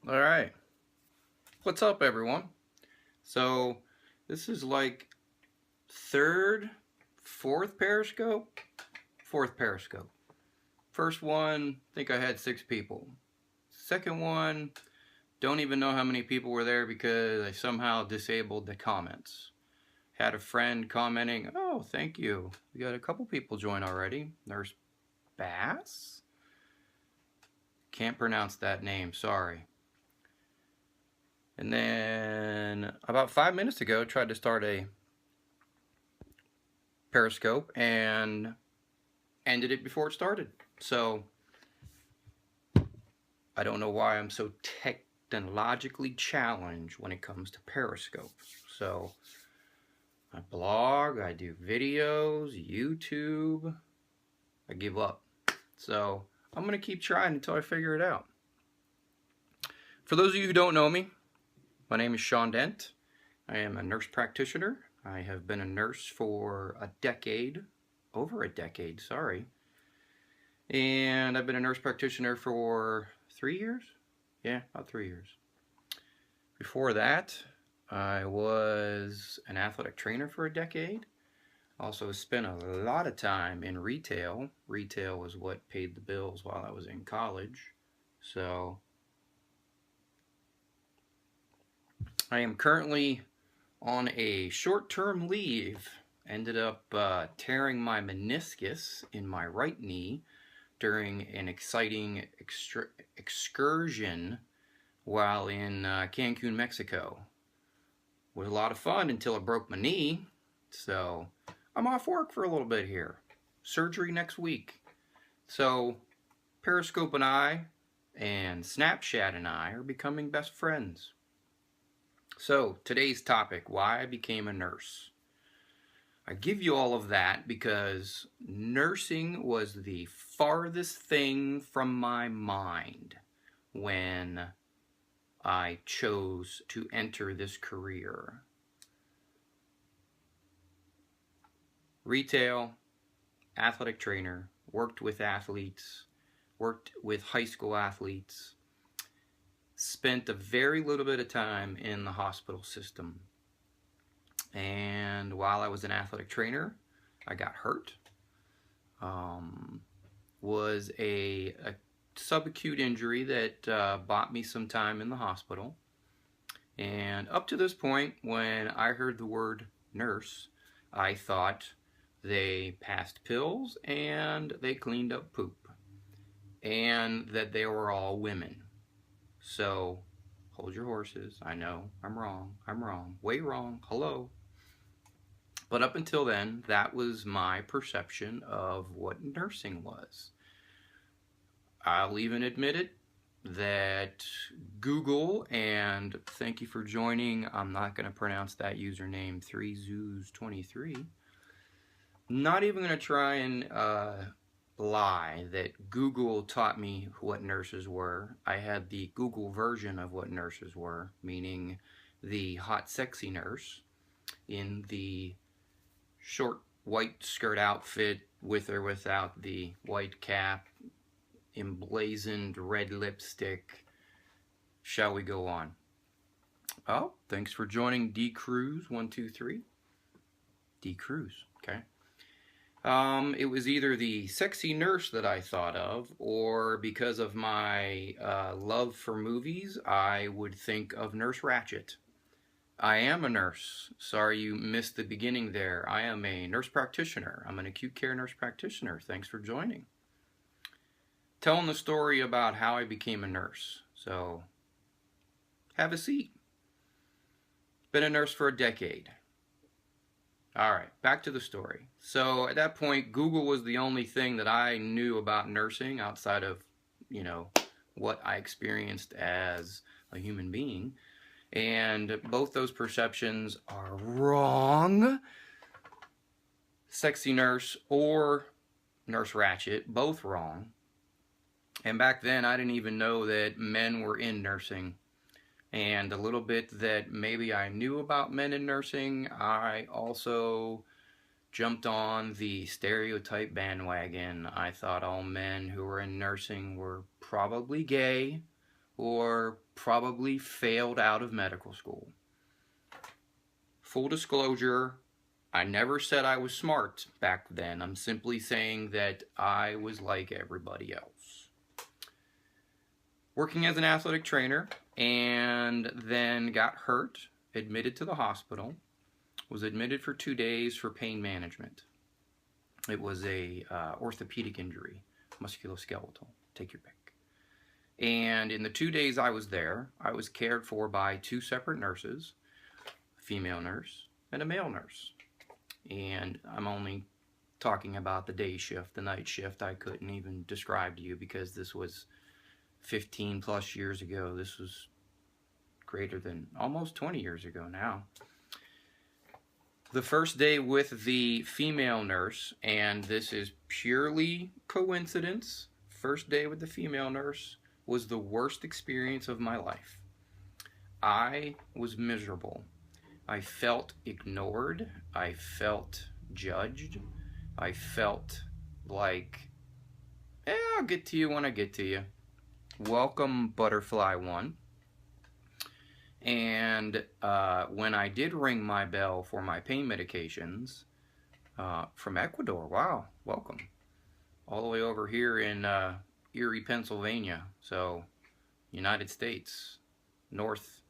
All right. What's up, everyone? So, this is like third, fourth Periscope? Fourth Periscope. First one, I think I had 6 people. Second one, don't even know how many people were there because I somehow disabled the comments. Had a friend commenting, "Oh, thank you. We got a couple people join already." Nurse Bass? Can't pronounce that name, sorry. And then about 5 minutes ago, tried to start a Periscope and ended it before it started. So I don't know why I'm so technologically challenged when it comes to Periscope. So I blog, I do videos, YouTube, I give up. So I'm going to keep trying until I figure it out. For those of you who don't know me, my name is Sean Dent. I am a nurse practitioner. I have been a nurse for a decade, over a decade, sorry. And I've been a nurse practitioner for 3 years? Yeah, about 3 years. Before that, I was an athletic trainer for a decade. Also spent a lot of time in retail. Retail was what paid the bills while I was in college. So I am currently on a short-term leave. Ended up tearing my meniscus in my right knee during an exciting excursion while in Cancun, Mexico. It was a lot of fun until I broke my knee, so I'm off work for a little bit here. Surgery next week. So Periscope and I and Snapchat and I are becoming best friends. So today's topic, why I became a nurse. I give you all of that because nursing was the farthest thing from my mind when I chose to enter this career. Retail, athletic trainer, worked with athletes, worked with high school athletes, spent a very little bit of time in the hospital system. And while I was an athletic trainer, I got hurt. Was a subacute injury that bought me some time in the hospital. And up to this point, when I heard the word nurse, I thought they passed pills and they cleaned up poop. And that they were all women. So, hold your horses. I know, I'm wrong. I'm wrong. Way wrong. Hello. But up until then, that was my perception of what nursing was. I'll even admit it that Google, and thank you for joining, I'm not going to pronounce that username, 3zoos23. Not even going to try and lie that Google taught me what nurses were. I had the Google version of what nurses were, meaning the hot, sexy nurse in the short white skirt outfit with or without the white cap, emblazoned red lipstick. Shall we go on? Oh, thanks for joining D Cruz 123. D Cruz, okay. It was either the sexy nurse that I thought of, or because of my love for movies, I would think of Nurse Ratched. I am a nurse. Sorry you missed the beginning there. I am a nurse practitioner. I'm an acute care nurse practitioner. Thanks for joining. Telling the story about how I became a nurse. So, have a seat. Been a nurse for a decade. Alright, back to the story. So, at that point, Google was the only thing that I knew about nursing outside of, you know, what I experienced as a human being. And both those perceptions are wrong. Sexy nurse or Nurse Ratched, both wrong. And back then, I didn't even know that men were in nursing. And the little bit that maybe I knew about men in nursing, I also jumped on the stereotype bandwagon. I thought all men who were in nursing were probably gay or probably failed out of medical school. Full disclosure, I never said I was smart back then. I'm simply saying that I was like everybody else. Working as an athletic trainer, and then got hurt, admitted to the hospital, was admitted for 2 days for pain management. It was a orthopedic injury, musculoskeletal, take your pick. And in the 2 days I was there, I was cared for by 2 separate nurses, a female nurse and a male nurse. And I'm only talking about the day shift. The night shift I couldn't even describe to you because this was 15 plus years ago. This was greater than almost 20 years ago now. The first day with the female nurse, and this is purely coincidence, first day with the female nurse was the worst experience of my life. I was miserable. I felt ignored. I felt judged. I felt like, I'll get to you when I get to you. Welcome, Butterfly One. And when I did ring my bell for my pain medications from Ecuador, wow, welcome. All the way over here in Erie, Pennsylvania, so United States, north,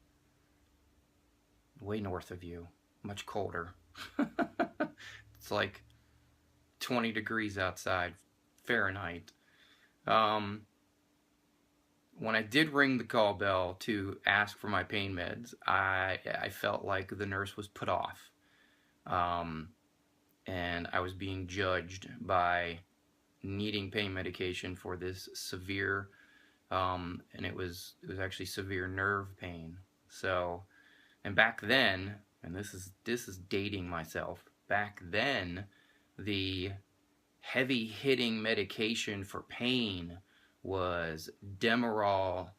way north of you, much colder. It's like 20 degrees outside Fahrenheit. When I did ring the call bell to ask for my pain meds, I felt like the nurse was put off. And I was being judged by needing pain medication for this severe, and it was actually severe nerve pain. So, and back then, and this is dating myself, back then, the heavy hitting medication for pain was Demerol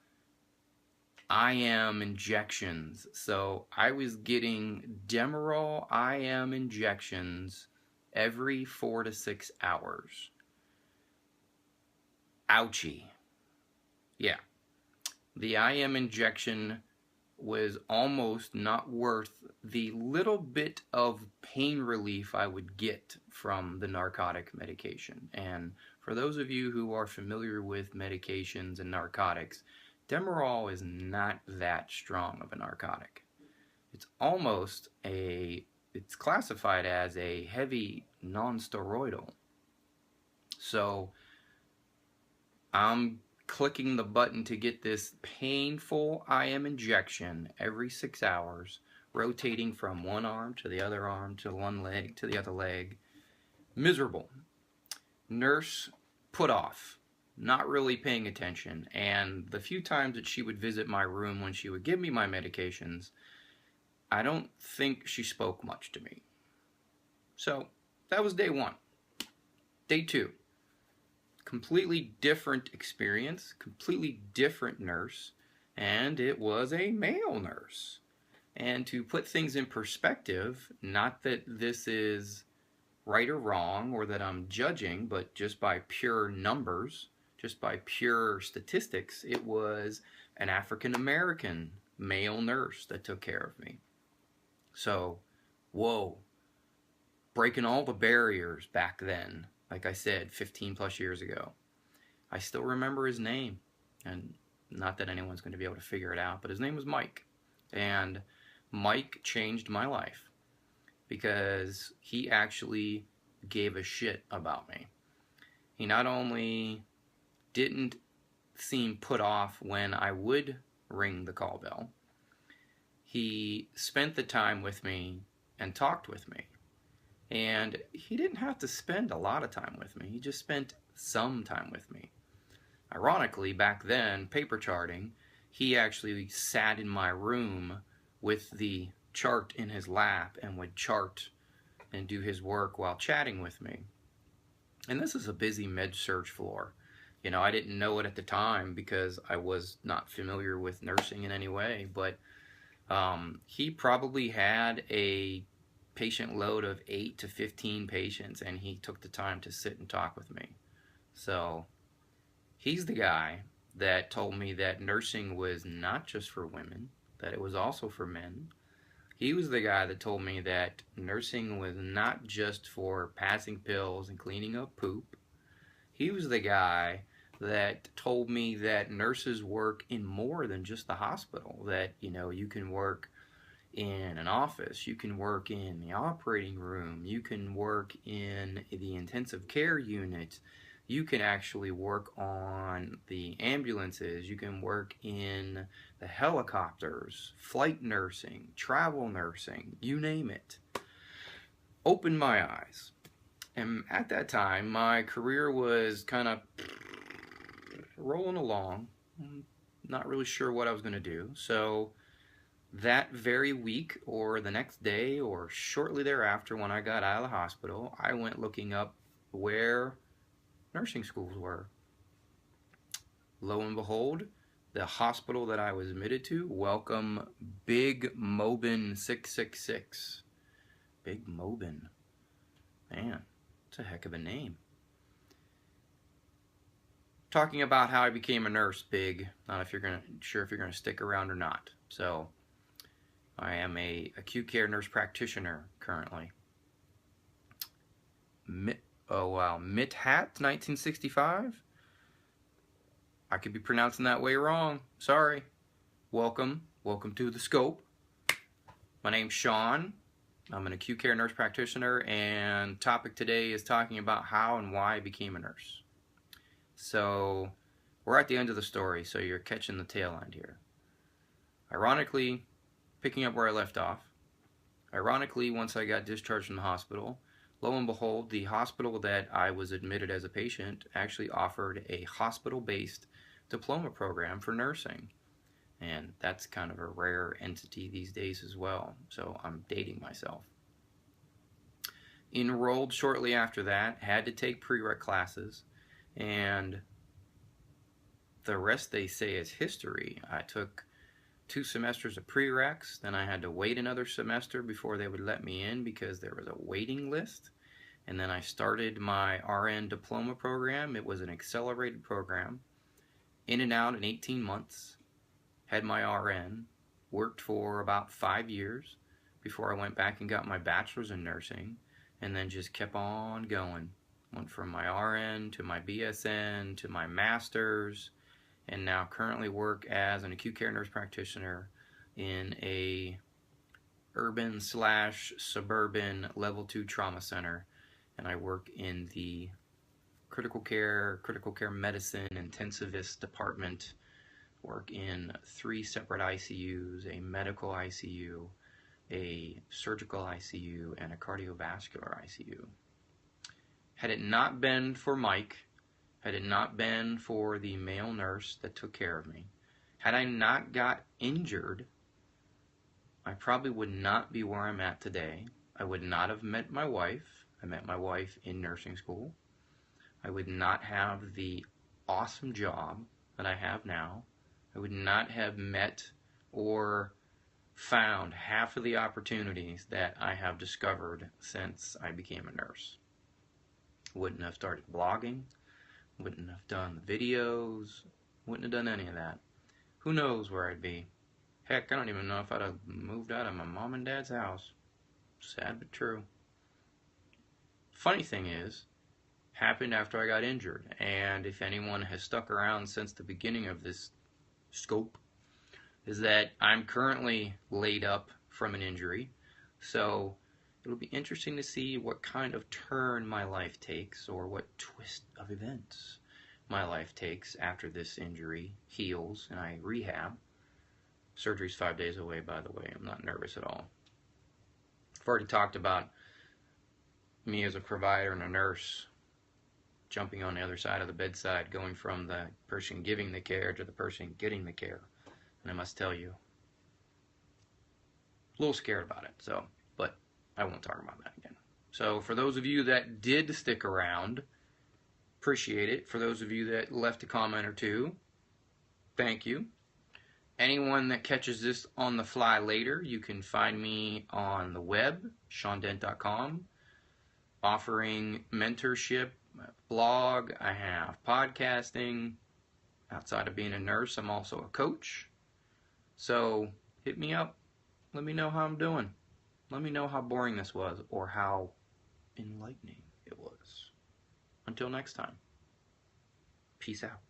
IM injections. So I was getting Demerol IM injections every 4 to 6 hours. Ouchie. Yeah. The IM injection was almost not worth the little bit of pain relief I would get from the narcotic medication. And for those of you who are familiar with medications and narcotics, Demerol is not that strong of a narcotic. It's almost it's classified as a heavy non-steroidal. So I'm clicking the button to get this painful IM injection every 6 hours, rotating from one arm to the other arm to one leg to the other leg. Miserable. Nurse put off, not really paying attention, and the few times that she would visit my room when she would give me my medications, I don't think she spoke much to me. So that was day 1. Day 2. Completely different experience, completely different nurse, and it was a male nurse. And to put things in perspective, not that this is right or wrong or that I'm judging, but just by pure numbers, just by pure statistics, it was an African American male nurse that took care of me. So, whoa, breaking all the barriers back then. Like I said, 15 plus years ago. I still remember his name. And not that anyone's going to be able to figure it out, but his name was Mike. And Mike changed my life because he actually gave a shit about me. He not only didn't seem put off when I would ring the call bell, he spent the time with me and talked with me. And he didn't have to spend a lot of time with me. He just spent some time with me. Ironically, back then, paper charting, he actually sat in my room with the chart in his lap and would chart and do his work while chatting with me. And this is a busy med-surg floor. You know, I didn't know it at the time because I was not familiar with nursing in any way, but he probably had a patient load of 8 to 15 patients, and he took the time to sit and talk with me. So he's the guy that told me that nursing was not just for women, that it was also for men. He was the guy that told me that nursing was not just for passing pills and cleaning up poop. He was the guy that told me that nurses work in more than just the hospital, that, you can work in an office, you can work in the operating room, you can work in the intensive care unit, you can actually work on the ambulances, you can work in the helicopters, flight nursing, travel nursing, you name it. Opened my eyes. And at that time, my career was kind of rolling along. Not really sure what I was going to do. So that very week or the next day or shortly thereafter, when I got out of the hospital, I went looking up where nursing schools were. Lo and behold, the hospital that I was admitted to, welcome Big Mobin 666. Big Mobin. Man, it's a heck of a name. Talking about how I became a nurse, Big. Not if you're sure if you're gonna stick around or not. So, I am a acute care nurse practitioner currently. Mithat, 1965. I could be pronouncing that way wrong. Sorry. Welcome to the Scope. My name's Sean. I'm an acute care nurse practitioner, and topic today is talking about how and why I became a nurse. So we're at the end of the story, so you're catching the tail end here. Ironically, picking up where I left off, once I got discharged from the hospital, lo and behold, the hospital that I was admitted as a patient actually offered a hospital-based diploma program for nursing. And that's kind of a rare entity these days as well, so I'm dating myself. Enrolled shortly after that, had to take prereq classes, and the rest they say is history. I took 2 semesters of prereqs, then I had to wait another semester before they would let me in because there was a waiting list, and then I started my RN diploma program. It was an accelerated program, in and out in 18 months. Had my RN, worked for about 5 years before I went back and got my bachelor's in nursing, and then just kept on going. Went from my RN to my BSN to my master's, and now currently work as an acute care nurse practitioner in a urban/suburban level 2 trauma center, and I work in the critical care medicine intensivist department. Work in 3 separate ICUs, a medical ICU, a surgical ICU, and a cardiovascular ICU. Had it not been for Mike, had it not been for the male nurse that took care of me, had I not got injured, I probably would not be where I'm at today. I would not have met my wife. I met my wife in nursing school. I would not have the awesome job that I have now. I would not have met or found half of the opportunities that I have discovered since I became a nurse. Wouldn't have started blogging, wouldn't have done the videos, wouldn't have done any of that. Who knows where I'd be? Heck, I don't even know if I'd have moved out of my mom and dad's house. Sad but true. Funny thing is, happened after I got injured, and if anyone has stuck around since the beginning of this scope, is that I'm currently laid up from an injury, so it'll be interesting to see what kind of turn my life takes, or what twist of events my life takes after this injury heals and I rehab. Surgery's 5 days away, by the way. I'm not nervous at all. I've already talked about me as a provider and a nurse jumping on the other side of the bedside, going from the person giving the care to the person getting the care. And I must tell you, a little scared about it, but I won't talk about that again. So for those of you that did stick around, appreciate it. For those of you that left a comment or two, thank you. Anyone that catches this on the fly later, you can find me on the web, SeanDent.com, offering mentorship, blog, I have podcasting, Outside of being a nurse, I'm also a coach. So hit me up. Let me know how I'm doing. Let me know how boring this was or how enlightening it was. Until next time, peace out.